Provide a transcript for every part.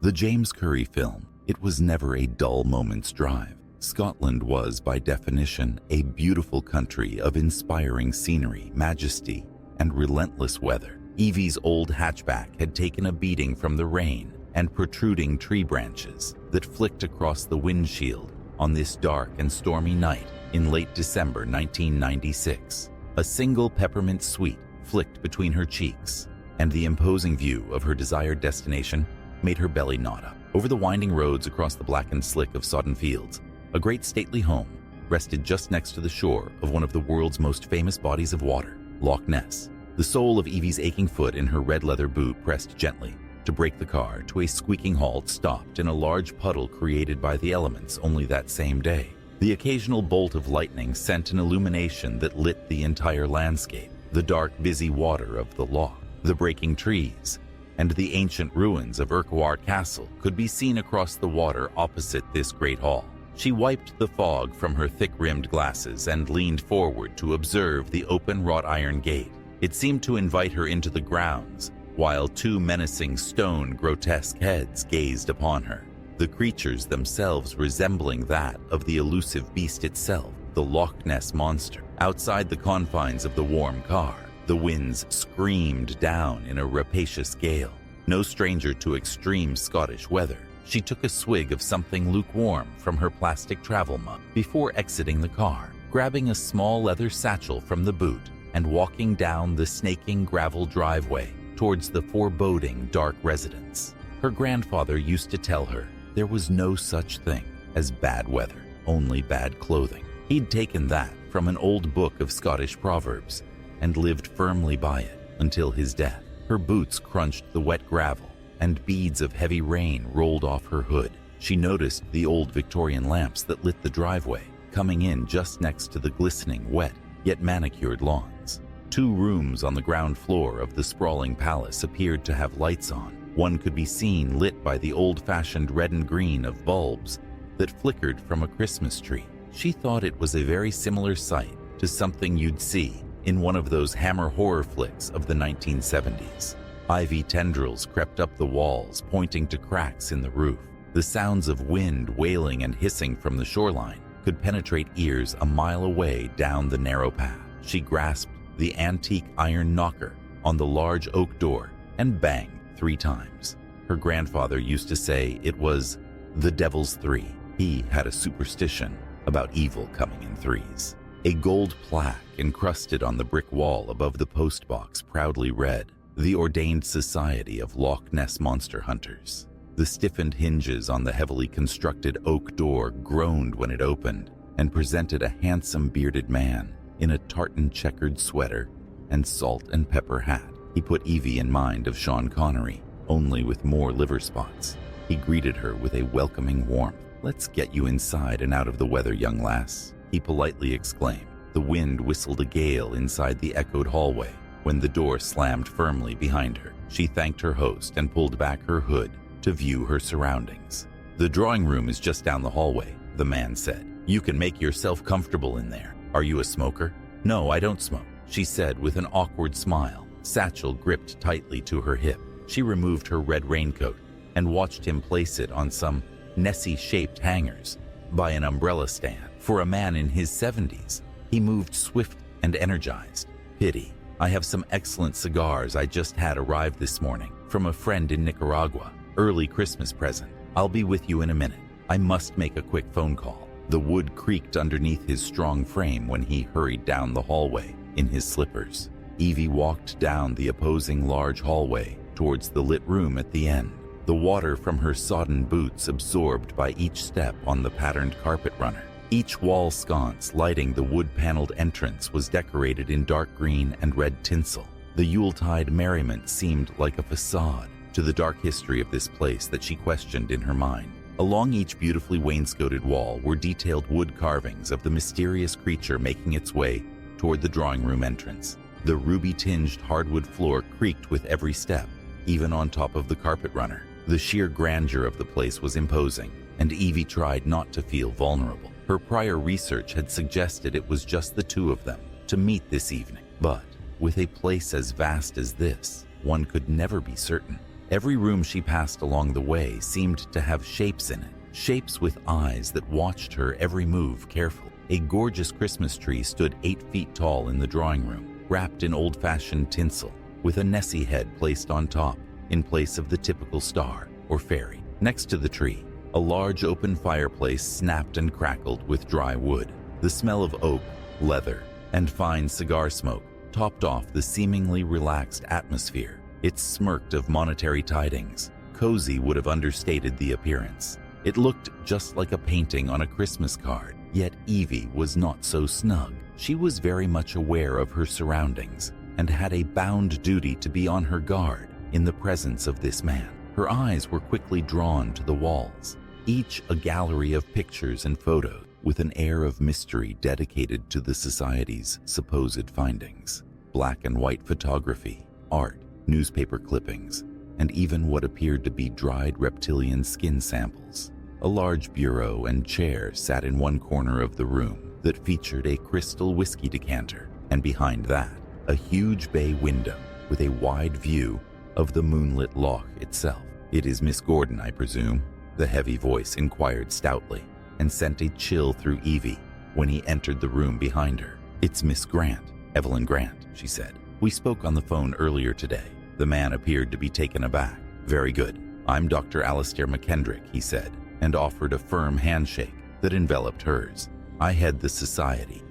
The James Currie film, it was never a dull moment's drive. Scotland was, by definition, a beautiful country of inspiring scenery, majesty, and relentless weather. Evie's old hatchback had taken a beating from the rain and protruding tree branches that flicked across the windshield on this dark and stormy night in late December 1996. A single peppermint sweet flicked between her cheeks, and the imposing view of her desired destination made her belly knot up. Over the winding roads across the blackened slick of sodden fields, a great stately home rested just next to the shore of one of the world's most famous bodies of water, Loch Ness. The sole of Evie's aching foot in her red leather boot pressed gently to brake the car to a squeaking halt stopped in a large puddle created by the elements only that same day. The occasional bolt of lightning sent an illumination that lit the entire landscape. The dark, busy water of the loch, the breaking trees, and the ancient ruins of Urquhart Castle could be seen across the water opposite this great hall. She wiped the fog from her thick-rimmed glasses and leaned forward to observe the open wrought iron gate. It seemed to invite her into the grounds, while two menacing stone grotesque heads gazed upon her, the creatures themselves resembling that of the elusive beast itself, the Loch Ness Monster. Outside the confines of the warm car, the winds screamed down in a rapacious gale. No stranger to extreme Scottish weather, she took a swig of something lukewarm from her plastic travel mug before exiting the car, grabbing a small leather satchel from the boot and walking down the snaking gravel driveway towards the foreboding dark residence. Her grandfather used to tell her there was no such thing as bad weather, only bad clothing. He'd taken that from an old book of Scottish proverbs and lived firmly by it until his death. Her boots crunched the wet gravel, and beads of heavy rain rolled off her hood. She noticed the old Victorian lamps that lit the driveway, coming in just next to the glistening, wet, yet manicured lawns. 2 rooms on the ground floor of the sprawling palace appeared to have lights on. One could be seen lit by the old-fashioned red and green of bulbs that flickered from a Christmas tree. She thought it was a very similar sight to something you'd see in one of those Hammer horror flicks of the 1970s. Ivy tendrils crept up the walls, pointing to cracks in the roof. The sounds of wind wailing and hissing from the shoreline could penetrate ears a mile away down the narrow path. She grasped the antique iron knocker on the large oak door and banged 3 times. Her grandfather used to say it was the devil's 3. He had a superstition about evil coming in 3s. A gold plaque encrusted on the brick wall above the postbox proudly read, "The Ordained Society of Loch Ness Monster Hunters." The stiffened hinges on the heavily constructed oak door groaned when it opened and presented a handsome bearded man in a tartan checkered sweater and salt and pepper hat. He put Evie in mind of Sean Connery, only with more liver spots. He greeted her with a welcoming warmth. "Let's get you inside and out of the weather, young lass," he politely exclaimed. The wind whistled a gale inside the echoed hallway when the door slammed firmly behind her. She thanked her host and pulled back her hood to view her surroundings. "The drawing room is just down the hallway," the man said. "You can make yourself comfortable in there. Are you a smoker?" "No, I don't smoke," she said with an awkward smile, satchel gripped tightly to her hip. She removed her red raincoat and watched him place it on some Nessie-shaped hangers by an umbrella stand. For a man in his 70s, he moved swift and energized. "Pity. I have some excellent cigars I just had arrived this morning from a friend in Nicaragua. Early Christmas present. I'll be with you in a minute. I must make a quick phone call." The wood creaked underneath his strong frame when he hurried down the hallway in his slippers. Evie walked down the opposing large hallway towards the lit room at the end, the water from her sodden boots absorbed by each step on the patterned carpet runner. Each wall sconce lighting the wood-paneled entrance was decorated in dark green and red tinsel. The Yuletide merriment seemed like a facade to the dark history of this place that she questioned in her mind. Along each beautifully wainscoted wall were detailed wood carvings of the mysterious creature making its way toward the drawing room entrance. The ruby-tinged hardwood floor creaked with every step, even on top of the carpet runner. The sheer grandeur of the place was imposing, and Evie tried not to feel vulnerable. Her prior research had suggested it was just the 2 of them to meet this evening. But with a place as vast as this, one could never be certain. Every room she passed along the way seemed to have shapes in it, shapes with eyes that watched her every move carefully. A gorgeous Christmas tree stood 8 feet tall in the drawing room, wrapped in old-fashioned tinsel, with a Nessie head placed on top, in place of the typical star or fairy. Next to the tree, a large open fireplace snapped and crackled with dry wood. The smell of oak, leather, and fine cigar smoke topped off the seemingly relaxed atmosphere. It smirked of monetary tidings. Cozy would have understated the appearance. It looked just like a painting on a Christmas card. Yet Evie was not so snug. She was very much aware of her surroundings and had a bound duty to be on her guard in the presence of this man. Her eyes were quickly drawn to the walls, each a gallery of pictures and photos, with an air of mystery dedicated to the society's supposed findings. Black and white photography, art, newspaper clippings, and even what appeared to be dried reptilian skin samples. A large bureau and chair sat in one corner of the room that featured a crystal whiskey decanter, and behind that, a huge bay window with a wide view of the moonlit loch itself. "It is Miss Gordon, I presume?" the heavy voice inquired stoutly, and sent a chill through Evie when he entered the room behind her. "It's Miss Grant, Evelyn Grant," she said. "We spoke on the phone earlier today." The man appeared to be taken aback. "Very good. I'm Dr. Alistair McKendrick," he said, and offered a firm handshake that enveloped hers. "I head the Society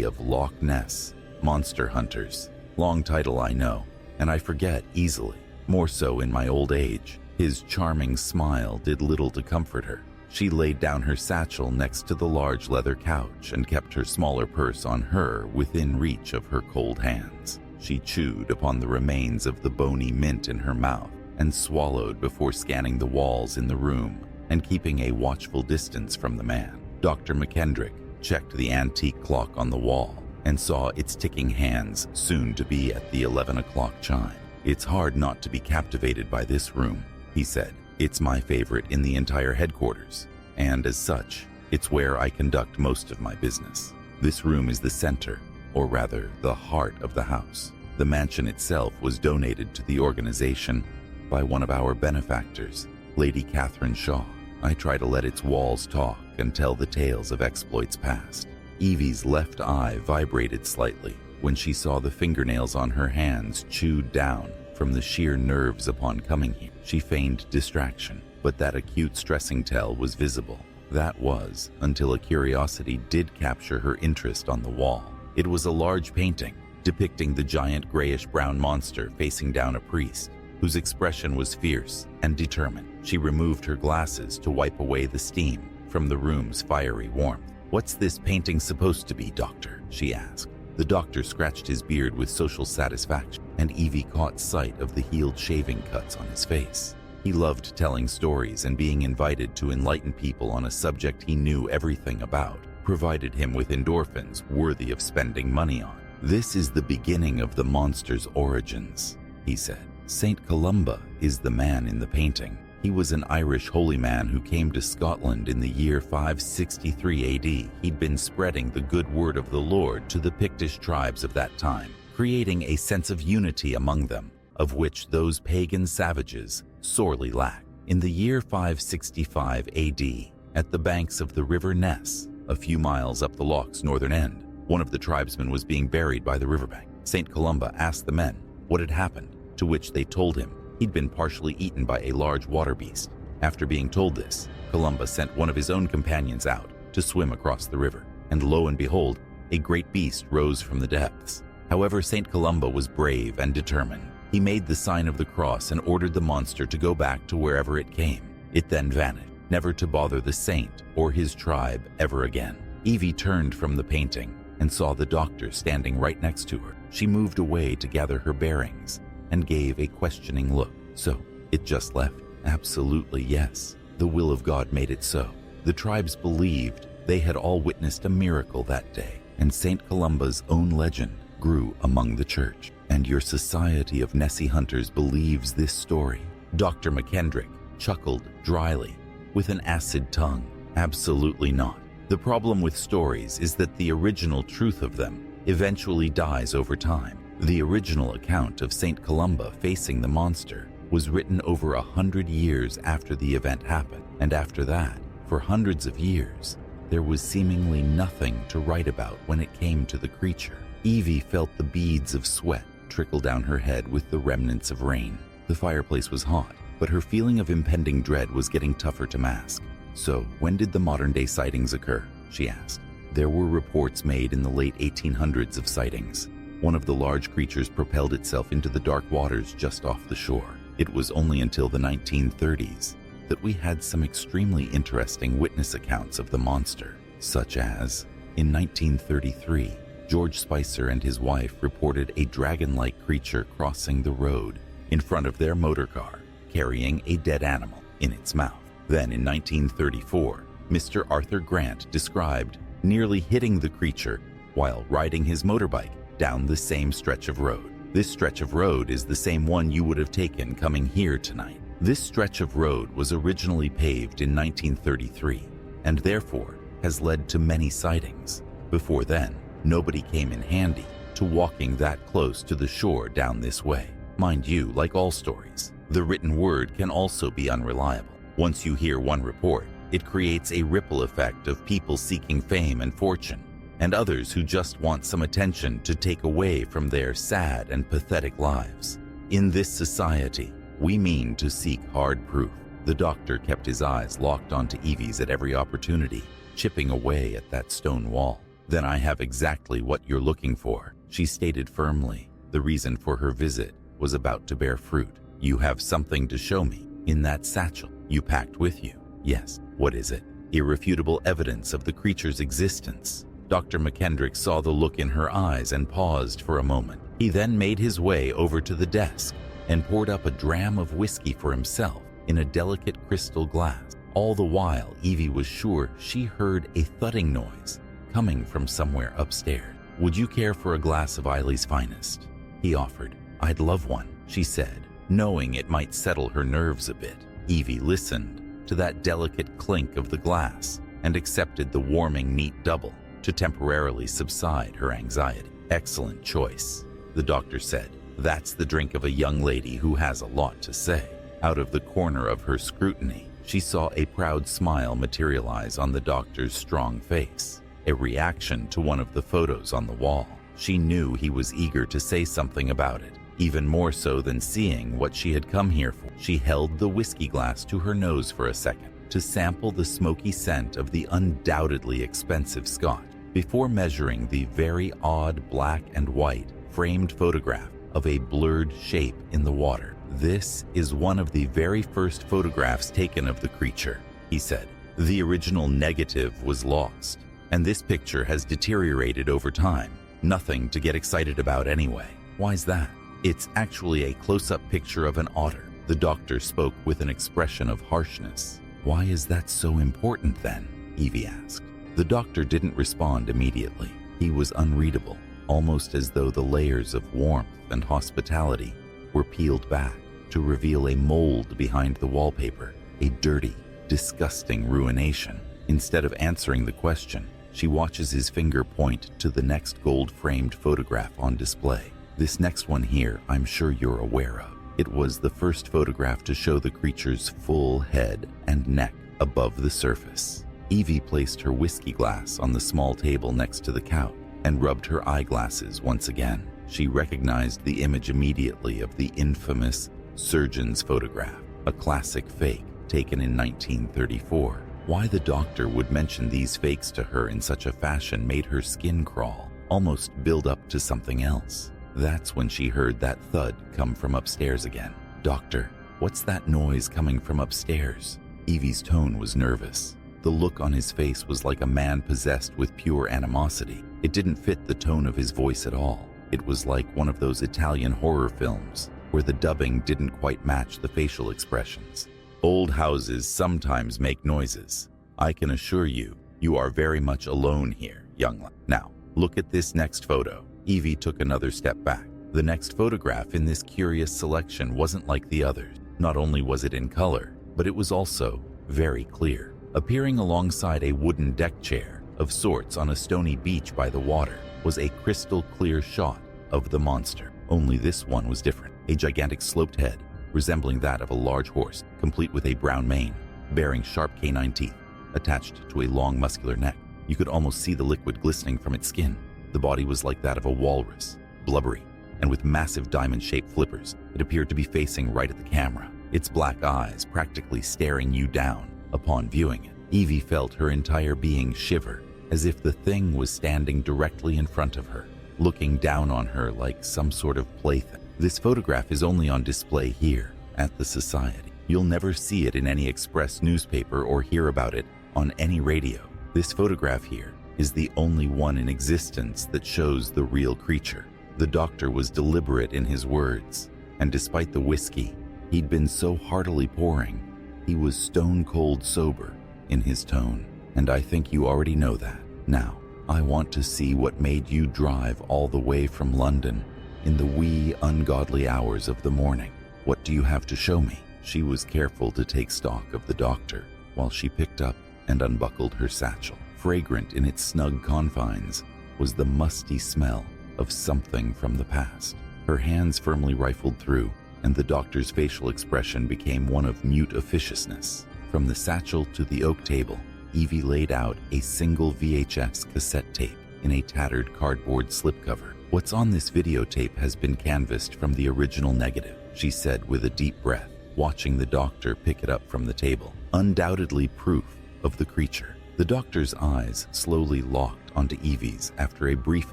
of Loch Ness Monster Hunters. Long title, I know, and I forget easily, more so in my old age." His charming smile did little to comfort her. She laid down her satchel next to the large leather couch and kept her smaller purse on her within reach of her cold hands. She chewed upon the remains of the bony mint in her mouth and swallowed before scanning the walls in the room and keeping a watchful distance from the man. Dr. McKendrick checked the antique clock on the wall and saw its ticking hands soon to be at the 11 o'clock chime. "It's hard not to be captivated by this room," he said. "It's my favorite in the entire headquarters, and as such, it's where I conduct most of my business. This room is the center, or rather, the heart of the house. The mansion itself was donated to the organization by one of our benefactors, Lady Catherine Shaw. I try to let its walls talk and tell the tales of exploits past." Evie's left eye vibrated slightly when she saw the fingernails on her hands chewed down from the sheer nerves upon coming here. She feigned distraction, but that acute stressing tell was visible. That was until a curiosity did capture her interest on the wall. It was a large painting depicting the giant grayish-brown monster facing down a priest, whose expression was fierce and determined. She removed her glasses to wipe away the steam from the room's fiery warmth. "What's this painting supposed to be, Doctor?" she asked. The doctor scratched his beard with social satisfaction, and Evie caught sight of the healed shaving cuts on his face. He loved telling stories, and being invited to enlighten people on a subject he knew everything about provided him with endorphins worthy of spending money on. "This is the beginning of the monster's origins," he said. "Saint Columba is the man in the painting. He was an Irish holy man who came to Scotland in the year 563 AD. He'd been spreading the good word of the Lord to the Pictish tribes of that time, creating a sense of unity among them, of which those pagan savages sorely lacked. In the year 565 AD, at the banks of the River Ness, a few miles up the loch's northern end, one of the tribesmen was being buried by the riverbank. St. Columba asked the men what had happened, to which they told him he'd been partially eaten by a large water beast. After being told this, Columba sent one of his own companions out to swim across the river, and lo and behold, a great beast rose from the depths. However, St. Columba was brave and determined. He made the sign of the cross and ordered the monster to go back to wherever it came. It then vanished, never to bother the saint or his tribe ever again. Evie turned from the painting and saw the doctor standing right next to her. She moved away to gather her bearings and gave a questioning look. "So, it just left?" "Absolutely yes. The will of God made it so. The tribes believed they had all witnessed a miracle that day, and St. Columba's own legend grew among the church. And your Society of Nessie Hunters believes this story?" Dr. McKendrick chuckled dryly, with an acid tongue. "Absolutely not. The problem with stories is that the original truth of them eventually dies over time. The original account of St. Columba facing the monster was written over 100 years after the event happened, and after that, for hundreds of years, there was seemingly nothing to write about when it came to the creature. Evie felt the beads of sweat trickle down her head with the remnants of rain. The fireplace was hot, but her feeling of impending dread was getting tougher to mask. "So, when did the modern-day sightings occur?" she asked. There were reports made in the late 1800s of sightings. One of the large creatures propelled itself into the dark waters just off the shore. It was only until the 1930s that we had some extremely interesting witness accounts of the monster, such as, in 1933, George Spicer and his wife reported a dragon-like creature crossing the road in front of their motor car, carrying a dead animal in its mouth. Then in 1934, Mr. Arthur Grant described nearly hitting the creature while riding his motorbike down the same stretch of road. This stretch of road is the same one you would have taken coming here tonight. This stretch of road was originally paved in 1933 and therefore has led to many sightings. Before then, nobody came in handy to walking that close to the shore down this way. Mind you, like all stories, the written word can also be unreliable. Once you hear one report, it creates a ripple effect of people seeking fame and fortune, and others who just want some attention to take away from their sad and pathetic lives. In this society, we mean to seek hard proof. The doctor kept his eyes locked onto Evie's at every opportunity, chipping away at that stone wall. "Then I have exactly what you're looking for," she stated firmly. The reason for her visit was about to bear fruit. "You have something to show me in that satchel you packed with you." "Yes, what is it?" "Irrefutable evidence of the creature's existence." Dr. McKendrick saw the look in her eyes and paused for a moment. He then made his way over to the desk and poured up a dram of whiskey for himself in a delicate crystal glass. All the while, Evie was sure she heard a thudding noise coming from somewhere upstairs. "Would you care for a glass of Eiley's finest?" he offered. "I'd love one," she said, knowing it might settle her nerves a bit. Evie listened to that delicate clink of the glass and accepted the warming neat double to temporarily subside her anxiety. "Excellent choice," the doctor said. "That's the drink of a young lady who has a lot to say." Out of the corner of her scrutiny, she saw a proud smile materialize on the doctor's strong face, a reaction to one of the photos on the wall. She knew he was eager to say something about it, even more so than seeing what she had come here for. She held the whiskey glass to her nose for a second to sample the smoky scent of the undoubtedly expensive scotch before measuring the very odd black and white framed photograph of a blurred shape in the water. "This is one of the very first photographs taken of the creature," he said. "The original negative was lost, and this picture has deteriorated over time. Nothing to get excited about anyway." "Why's that?" "It's actually a close-up picture of an otter." The doctor spoke with an expression of harshness. "Why is that so important then?" Evie asked. The doctor didn't respond immediately. He was unreadable, almost as though the layers of warmth and hospitality were peeled back to reveal a mold behind the wallpaper, a dirty, disgusting ruination. Instead of answering the question, she watches his finger point to the next gold-framed photograph on display. "This next one here, I'm sure you're aware of. It was the first photograph to show the creature's full head and neck above the surface." Evie placed her whiskey glass on the small table next to the couch and rubbed her eyeglasses once again. She recognized the image immediately of the infamous surgeon's photograph, a classic fake taken in 1934. Why the doctor would mention these fakes to her in such a fashion made her skin crawl, almost build up to something else. That's when she heard that thud come from upstairs again. "Doctor, what's that noise coming from upstairs?" Evie's tone was nervous. The look on his face was like a man possessed with pure animosity. It didn't fit the tone of his voice at all. It was like one of those Italian horror films where the dubbing didn't quite match the facial expressions. "Old houses sometimes make noises. I can assure you, you are very much alone here, young lady. Now, look at this next photo." Evie took another step back. The next photograph in this curious selection wasn't like the others. Not only was it in color, but it was also very clear. Appearing alongside a wooden deck chair of sorts on a stony beach by the water was a crystal clear shot of the monster. Only this one was different. A gigantic sloped head, resembling that of a large horse, complete with a brown mane, bearing sharp canine teeth, attached to a long muscular neck. You could almost see the liquid glistening from its skin. The body was like that of a walrus, blubbery, and with massive diamond-shaped flippers. It appeared to be facing right at the camera, its black eyes practically staring you down upon viewing it. Evie felt her entire being shiver, as if the thing was standing directly in front of her, looking down on her like some sort of plaything. This photograph is only on display here at the Society. You'll never see it in any express newspaper or hear about it on any radio. This photograph here is the only one in existence that shows the real creature. The doctor was deliberate in his words, and despite the whiskey he'd been so heartily pouring, he was stone cold sober in his tone. And I think you already know that. Now, I want to see what made you drive all the way from London in the wee, ungodly hours of the morning. What do you have to show me? She was careful to take stock of the doctor while she picked up and unbuckled her satchel. Fragrant in its snug confines was the musty smell of something from the past. Her hands firmly rifled through, and the doctor's facial expression became one of mute officiousness. From the satchel to the oak table, Evie laid out a single VHS cassette tape in a tattered cardboard slipcover. "What's on this videotape has been canvassed from the original negative," she said with a deep breath, watching the doctor pick it up from the table. Undoubtedly proof of the creature. The doctor's eyes slowly locked onto Evie's after a brief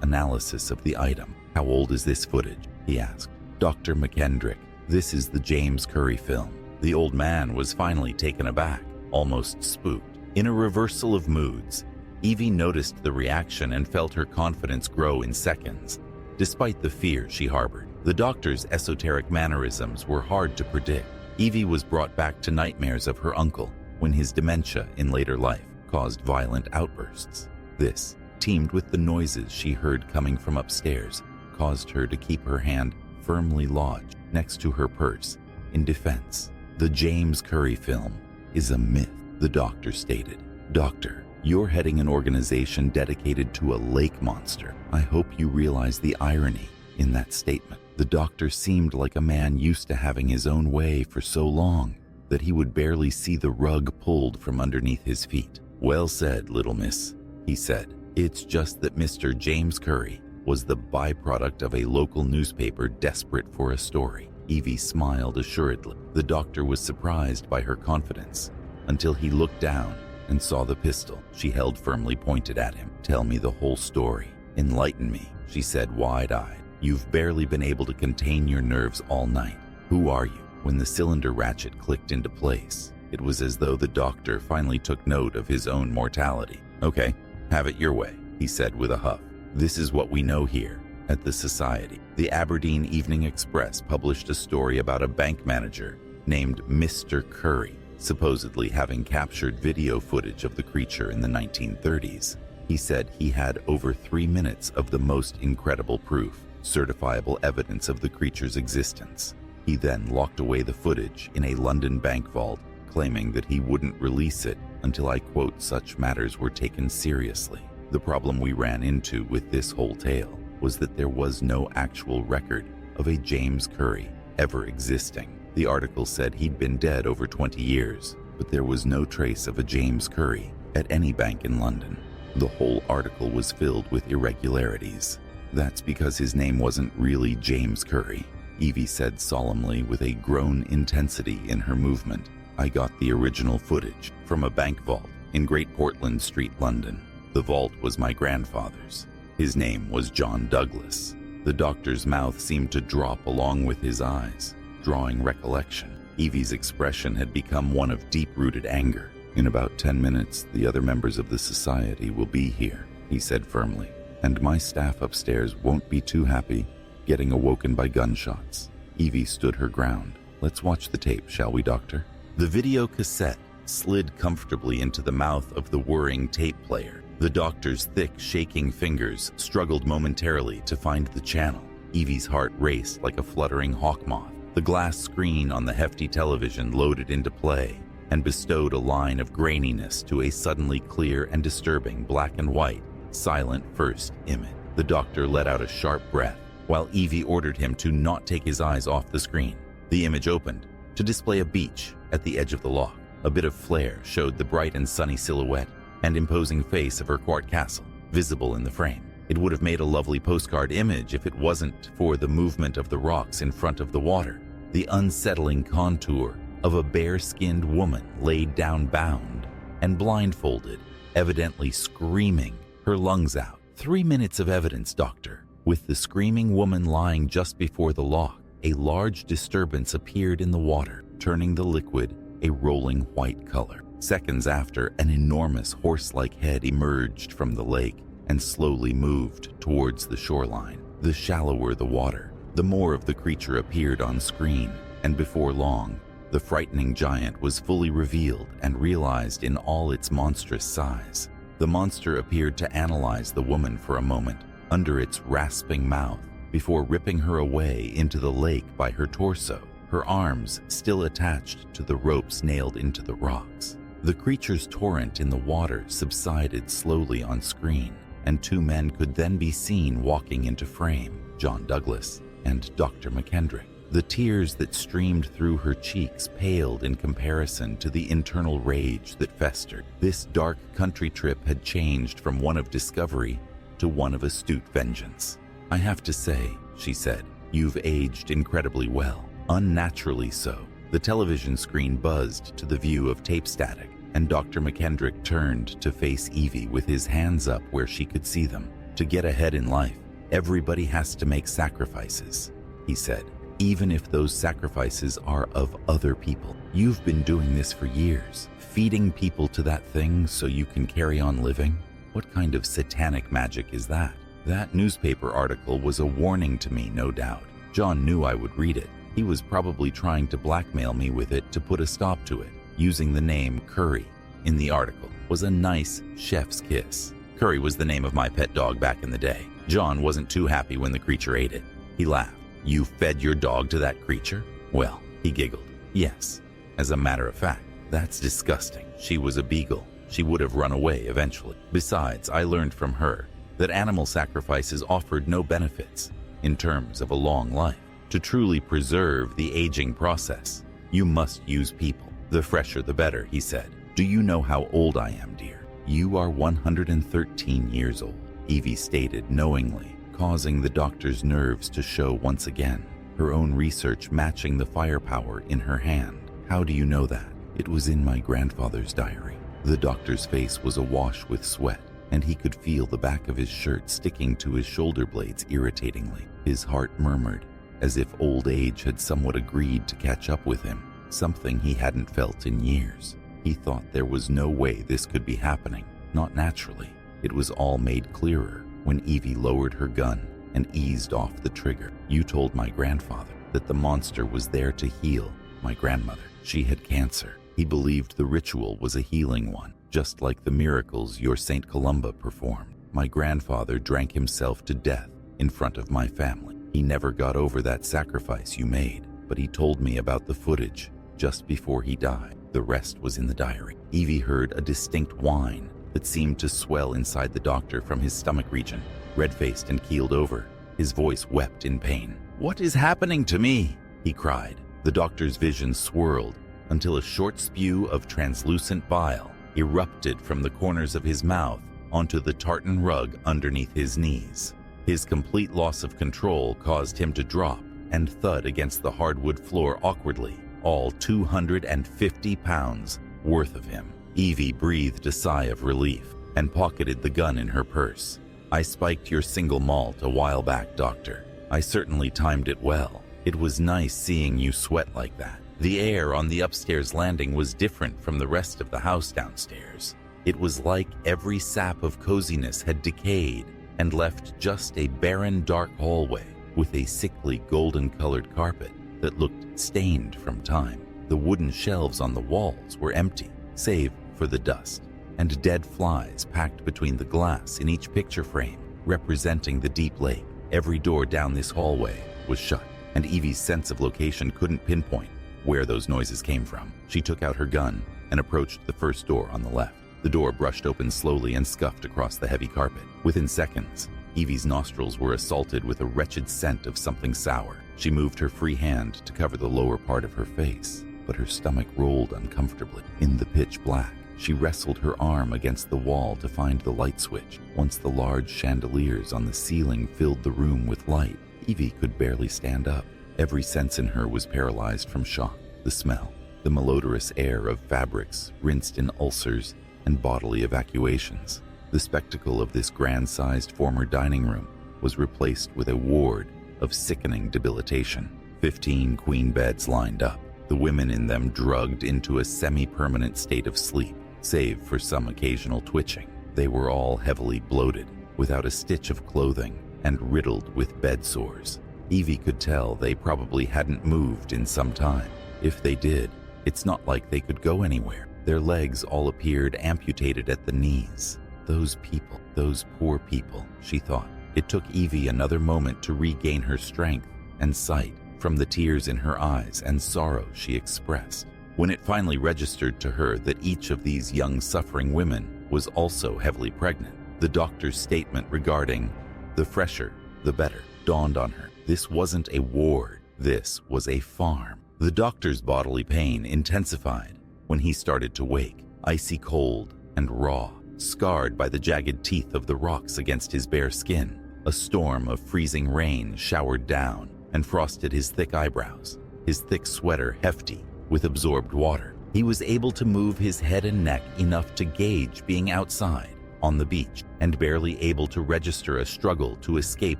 analysis of the item. "How old is this footage?" he asked. "Dr. McKendrick, this is the James Currie film." The old man was finally taken aback, almost spooked. In a reversal of moods, Evie noticed the reaction and felt her confidence grow in seconds. Despite the fear she harbored, the doctor's esoteric mannerisms were hard to predict. Evie was brought back to nightmares of her uncle when his dementia in later life caused violent outbursts. This, teamed with the noises she heard coming from upstairs, caused her to keep her hand firmly lodged next to her purse in defense. "The James Currie film is a myth," the doctor stated. "Doctor, you're heading an organization dedicated to a lake monster. I hope you realize the irony in that statement." The doctor seemed like a man used to having his own way for so long that he would barely see the rug pulled from underneath his feet. "Well said, little miss," he said. "It's just that Mr. James Currie was the byproduct of a local newspaper desperate for a story." Evie smiled assuredly. The doctor was surprised by her confidence until he looked down and saw the pistol she held firmly pointed at him. "Tell me the whole story. Enlighten me," she said wide-eyed. "You've barely been able to contain your nerves all night. Who are you?" When the cylinder ratchet clicked into place, it was as though the doctor finally took note of his own mortality. "Okay, have it your way," he said with a huff. "This is what we know here at the Society." The Aberdeen Evening Express published a story about a bank manager named Mr. Currie, supposedly having captured video footage of the creature in the 1930s. He said he had over 3 minutes of the most incredible proof, certifiable evidence of the creature's existence. He then locked away the footage in a London bank vault, claiming that he wouldn't release it until, I quote, "such matters were taken seriously." The problem we ran into with this whole tale was that there was no actual record of a James Currie ever existing. The article said he'd been dead over 20 years, but there was no trace of a James Currie at any bank in London. The whole article was filled with irregularities. "That's because his name wasn't really James Currie," Evie said solemnly with a grown intensity in her movement. "I got the original footage from a bank vault in Great Portland Street, London. The vault was my grandfather's. His name was John Douglas." The doctor's mouth seemed to drop along with his eyes, drawing recollection. Evie's expression had become one of deep-rooted anger. "In about 10 minutes, the other members of the Society will be here," he said firmly, "and my staff upstairs won't be too happy getting awoken by gunshots." Evie stood her ground. "Let's watch the tape, shall we, Doctor?" The video cassette slid comfortably into the mouth of the whirring tape player. The doctor's thick, shaking fingers struggled momentarily to find the channel. Evie's heart raced like a fluttering hawk moth. The glass screen on the hefty television loaded into play and bestowed a line of graininess to a suddenly clear and disturbing black and white, silent first image. The doctor let out a sharp breath while Evie ordered him to not take his eyes off the screen. The image opened to display a beach at the edge of the loch. A bit of flare showed the bright and sunny silhouette and imposing face of her quart castle, visible in the frame. It would have made a lovely postcard image if it wasn't for the movement of the rocks in front of the water, the unsettling contour of a bare-skinned woman laid down bound and blindfolded, evidently screaming her lungs out. 3 minutes of evidence, Doctor. With the screaming woman lying just before the loch, a large disturbance appeared in the water, turning the liquid a rolling white color. Seconds after, an enormous horse-like head emerged from the lake and slowly moved towards the shoreline. The shallower the water, the more of the creature appeared on screen, and before long, the frightening giant was fully revealed and realized in all its monstrous size. The monster appeared to analyze the woman for a moment under its rasping mouth before ripping her away into the lake by her torso, her arms still attached to the ropes nailed into the rocks. The creature's torrent in the water subsided slowly on screen, and 2 men could then be seen walking into frame, John Douglas and Dr. McKendrick. The tears that streamed through her cheeks paled in comparison to the internal rage that festered. This dark country trip had changed from one of discovery to one of astute vengeance. "I have to say," she said, "you've aged incredibly well, unnaturally so." The television screen buzzed to the view of tape static, and Dr. McKendrick turned to face Evie with his hands up where she could see them. "To get ahead in life, everybody has to make sacrifices," he said. "Even if those sacrifices are of other people. You've been doing this for years, feeding people to that thing so you can carry on living. What kind of satanic magic is that?" That newspaper article was a warning to me, no doubt. John knew I would read it. He was probably trying to blackmail me with it to put a stop to it. Using the name Currie in the article was a nice chef's kiss. Currie was the name of my pet dog back in the day. John wasn't too happy when the creature ate it. He laughed. "You fed your dog to that creature?" "Well," he giggled, "yes. As a matter of fact, that's disgusting. She was a beagle. She would have run away eventually. Besides, I learned from her that animal sacrifices offered no benefits in terms of a long life. To truly preserve the aging process, you must use people. The fresher the better," he said. "Do you know how old I am, dear?" "You are 113 years old," Evie stated knowingly, causing the doctor's nerves to show once again, her own research matching the firepower in her hand. "How do you know that?" "It was in my grandfather's diary." The doctor's face was awash with sweat, and he could feel the back of his shirt sticking to his shoulder blades irritatingly. His heart murmured, as if old age had somewhat agreed to catch up with him, something he hadn't felt in years. He thought there was no way this could be happening, not naturally. It was all made clearer when Evie lowered her gun and eased off the trigger. "You told my grandfather that the monster was there to heal my grandmother. She had cancer. He believed the ritual was a healing one, just like the miracles your St. Columba performed. My grandfather drank himself to death in front of my family. He never got over that sacrifice you made, but he told me about the footage just before he died. The rest was in the diary." Evie heard a distinct whine that seemed to swell inside the doctor from his stomach region. Red-faced and keeled over, his voice wept in pain. "What is happening to me?" he cried. The doctor's vision swirled until a short spew of translucent bile erupted from the corners of his mouth onto the tartan rug underneath his knees. His complete loss of control caused him to drop and thud against the hardwood floor awkwardly, all 250 pounds worth of him. Evie breathed a sigh of relief and pocketed the gun in her purse. "I spiked your single malt a while back, Doctor. I certainly timed it well. It was nice seeing you sweat like that." The air on the upstairs landing was different from the rest of the house downstairs. It was like every sap of coziness had decayed and left just a barren dark hallway with a sickly golden-colored carpet that looked stained from time. The wooden shelves on the walls were empty, save for the dust, and dead flies packed between the glass in each picture frame, representing the deep lake. Every door down this hallway was shut, and Evie's sense of location couldn't pinpoint where those noises came from. She took out her gun and approached the first door on the left. The door brushed open slowly and scuffed across the heavy carpet. Within seconds, Evie's nostrils were assaulted with a wretched scent of something sour. She moved her free hand to cover the lower part of her face, but her stomach rolled uncomfortably. In the pitch black, she wrestled her arm against the wall to find the light switch. Once the large chandeliers on the ceiling filled the room with light, Evie could barely stand up. Every sense in her was paralyzed from shock. The smell, the malodorous air of fabrics rinsed in ulcers and bodily evacuations. The spectacle of this grand-sized former dining room was replaced with a ward of sickening debilitation. 15 queen beds lined up, the women in them drugged into a semi-permanent state of sleep, save for some occasional twitching. They were all heavily bloated, without a stitch of clothing, and riddled with bed sores. Evie could tell they probably hadn't moved in some time. If they did, it's not like they could go anywhere. Their legs all appeared amputated at the knees. Those people, those poor people, she thought. It took Evie another moment to regain her strength and sight from the tears in her eyes and sorrow she expressed. When it finally registered to her that each of these young suffering women was also heavily pregnant, the doctor's statement regarding the fresher, the better, dawned on her. This wasn't a ward, this was a farm. The doctor's bodily pain intensified when he started to wake, icy cold and raw, scarred by the jagged teeth of the rocks against his bare skin. A storm of freezing rain showered down and frosted his thick eyebrows, his thick sweater hefty with absorbed water. He was able to move his head and neck enough to gauge being outside on the beach, and barely able to register a struggle to escape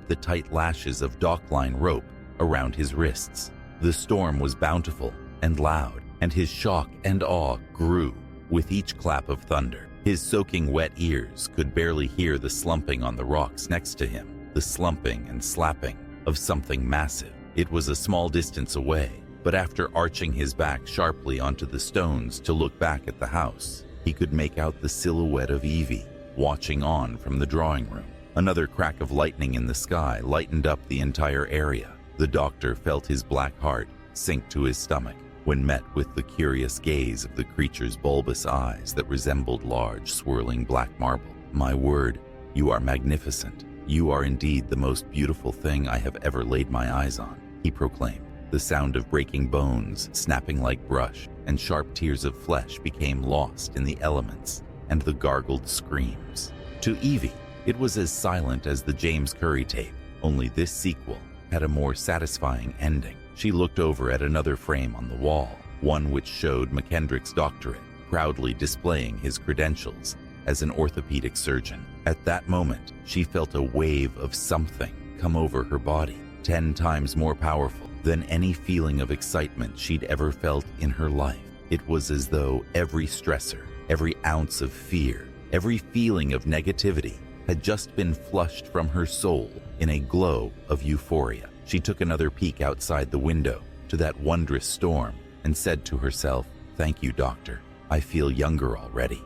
the tight lashes of dockline rope around his wrists. The storm was bountiful and loud, and his shock and awe grew with each clap of thunder. His soaking wet ears could barely hear the slumping on the rocks next to him, the slumping and slapping of something massive. It was a small distance away, but after arching his back sharply onto the stones to look back at the house, he could make out the silhouette of Evie, watching on from the drawing room. Another crack of lightning in the sky lightened up the entire area. The doctor felt his black heart sink to his stomach when met with the curious gaze of the creature's bulbous eyes that resembled large, swirling black marble. "My word, you are magnificent. You are indeed the most beautiful thing I have ever laid my eyes on," he proclaimed. The sound of breaking bones, snapping like brush, and sharp tears of flesh became lost in the elements and the gargled screams. To Evie, it was as silent as the James Currie tape, only this sequel had a more satisfying ending. She looked over at another frame on the wall, one which showed McKendrick's doctorate, proudly displaying his credentials as an orthopedic surgeon. At that moment, she felt a wave of something come over her body, 10 times more powerful than any feeling of excitement she'd ever felt in her life. It was as though every stressor, every ounce of fear, every feeling of negativity had just been flushed from her soul in a glow of euphoria. She took another peek outside the window to that wondrous storm and said to herself, "Thank you, doctor. I feel younger already."